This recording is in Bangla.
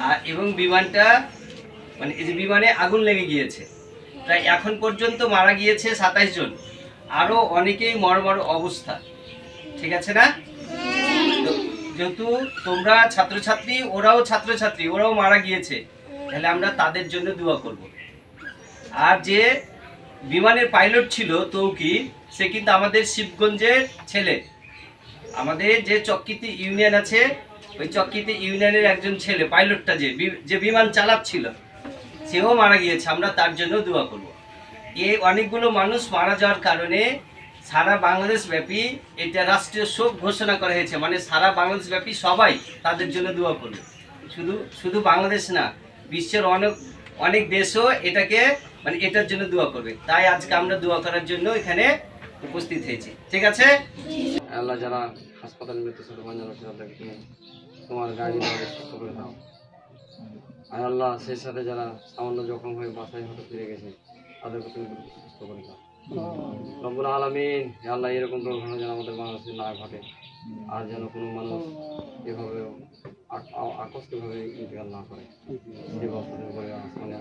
আর এবং বিমানটা মানে এই যে বিমানে আগুন লেগে গিয়েছে, প্রায় এখন পর্যন্ত মারা গিয়েছে 27 জন, আরও অনেকেই মরমর অবস্থা। ঠিক আছে না? তো যেহেতু তোমরা ছাত্রছাত্রী, ওরাও ছাত্রছাত্রী, ওরাও মারা গিয়েছে, তাহলে আমরা তাদের জন্য দোয়া করব। আর যে বিমানের পাইলট ছিল তৌকি, সে কিন্তু আমাদের শিবগঞ্জের ছেলে। আমাদের যে চক্কিতি ইউনিয়ন আছে, ওই চক্কিতি ইউনিয়নের একজন ছেলে, পাইলটটা যে বিমান চালাচ্ছিল, সেও মারা গিয়েছে। আমরা তার জন্য দোয়া করব। এই অনেকগুলো মানুষ মারা যাওয়ার কারণে সারা বাংলাদেশ ব্যাপী এটা রাষ্ট্রীয় শোক ঘোষণা করা হয়েছে। মানে সারা বাংলাদেশ ব্যাপী সবাই তাদের জন্য দোয়া করবে। শুধু বাংলাদেশ না, বিশ্বের অনেক দেশও এটাকে মানে এটার জন্য দোয়া করবে। তাই আজকে আমরা দোয়া করার জন্য এখানে উপস্থিত হয়েছি। ঠিক আছে? আল্লাহ যারা হাসপাতালে মৃত্যুর তাদেরকে তুমি তোমার গাড়ি সুস্থ করে দাও। আর আল্লাহ সেই সাথে যারা সামান্য জখম হয়ে বাসায় হয়তো ফিরে গেছে, তাদেরকে তুমি সুস্থ করে দাও। রব্বুল আলামিন, আল্লাহ এরকম দুর্ঘটনা যেন আমাদের বাংলাদেশে না ঘটে, আর যেন কোনো মানুষ এভাবে আকস্মিকভাবে ইন্তেকাল না করে। সেই ব্যবস্থা করে আসমানে